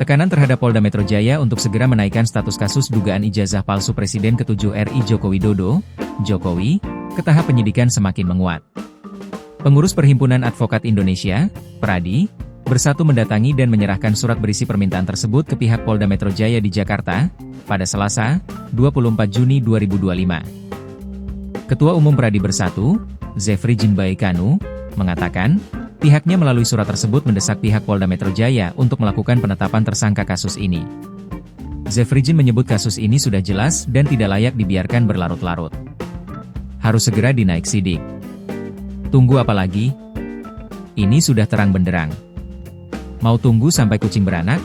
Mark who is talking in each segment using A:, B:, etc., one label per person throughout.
A: Tekanan terhadap Polda Metro Jaya untuk segera menaikkan status kasus dugaan ijazah palsu Presiden ke-7 RI Joko Widodo, Jokowi, ke tahap penyidikan semakin menguat. Pengurus Perhimpunan Advokat Indonesia, PERADI, bersatu mendatangi dan menyerahkan surat berisi permintaan tersebut ke pihak Polda Metro Jaya di Jakarta, pada Selasa, 24 Juni 2025. Ketua Umum PERADI Bersatu, Zefrijin Baekanu, mengatakan, pihaknya melalui surat tersebut mendesak pihak Polda Metro Jaya untuk melakukan penetapan tersangka kasus ini. Zefrijin menyebut kasus ini sudah jelas dan tidak layak dibiarkan berlarut-larut. Harus segera dinaik sidik. Tunggu apa lagi? Ini sudah terang benderang. Mau tunggu sampai kucing beranak?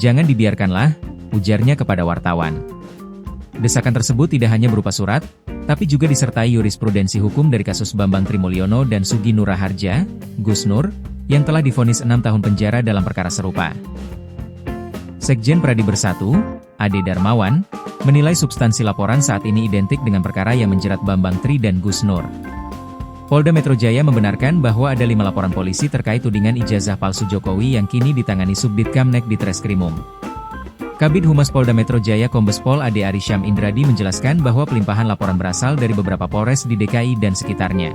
A: Jangan dibiarkanlah, ujarnya kepada wartawan. Desakan tersebut tidak hanya berupa surat, tapi juga disertai jurisprudensi hukum dari kasus Bambang Trimulyono dan Sugi Nur Raharja, Gus Nur, yang telah divonis 6 tahun penjara dalam perkara serupa. Sekjen PERADI Bersatu, Ade Darmawan, menilai substansi laporan saat ini identik dengan perkara yang menjerat Bambang Tri dan Gus Nur. Polda Metro Jaya membenarkan bahwa ada 5 laporan polisi terkait tudingan ijazah palsu Jokowi yang kini ditangani Subdit Kamnek di Treskrimum. Kabid Humas Polda Metro Jaya Kombes Pol Ade Arysyam Indradi menjelaskan bahwa pelimpahan laporan berasal dari beberapa Polres di DKI dan sekitarnya.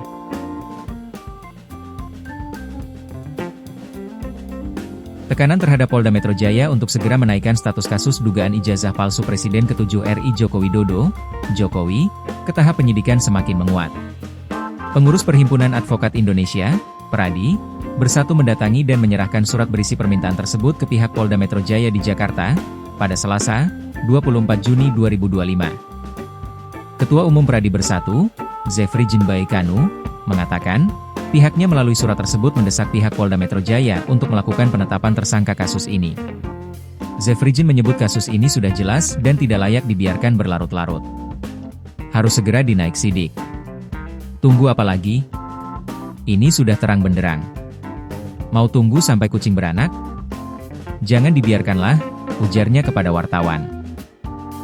A: Tekanan terhadap Polda Metro Jaya untuk segera menaikkan status kasus dugaan ijazah palsu Presiden ke-7 RI Joko Widodo, Jokowi, ke tahap penyidikan semakin menguat. Pengurus Perhimpunan Advokat Indonesia, PERADI, bersatu mendatangi dan menyerahkan surat berisi permintaan tersebut ke pihak Polda Metro Jaya di Jakarta, pada Selasa, 24 Juni 2025. Ketua Umum PERADI Bersatu, Zefrijin Baekanu, mengatakan, pihaknya melalui surat tersebut mendesak pihak Polda Metro Jaya untuk melakukan penetapan tersangka kasus ini. Zefrijin menyebut kasus ini sudah jelas dan tidak layak dibiarkan berlarut-larut. Harus segera dinaik sidik. Tunggu apa lagi? Ini sudah terang benderang. Mau tunggu sampai kucing beranak? Jangan dibiarkanlah, ujarnya kepada wartawan.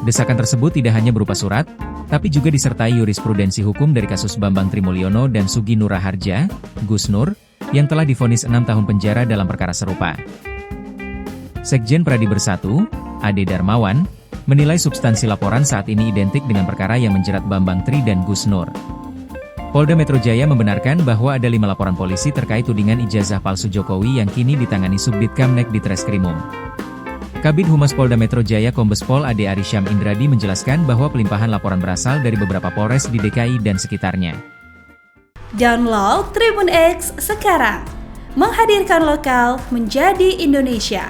A: Desakan tersebut tidak hanya berupa surat, tapi juga disertai jurisprudensi hukum dari kasus Bambang Trimulyono dan Sugi Nur Raharja, Gus Nur, yang telah divonis 6 tahun penjara dalam perkara serupa. Sekjen PERADI Bersatu, Ade Darmawan, menilai substansi laporan saat ini identik dengan perkara yang menjerat Bambang Tri dan Gus Nur. Polda Metro Jaya membenarkan bahwa ada 5 laporan polisi terkait tudingan ijazah palsu Jokowi yang kini ditangani Subdit Kamnek di Treskrimum. Kabid Humas Polda Metro Jaya Kombes Pol Ade Arysyam Indradi menjelaskan bahwa pelimpahan laporan berasal dari beberapa Polres di DKI dan sekitarnya.
B: Download Tribun X sekarang, menghadirkan lokal menjadi Indonesia.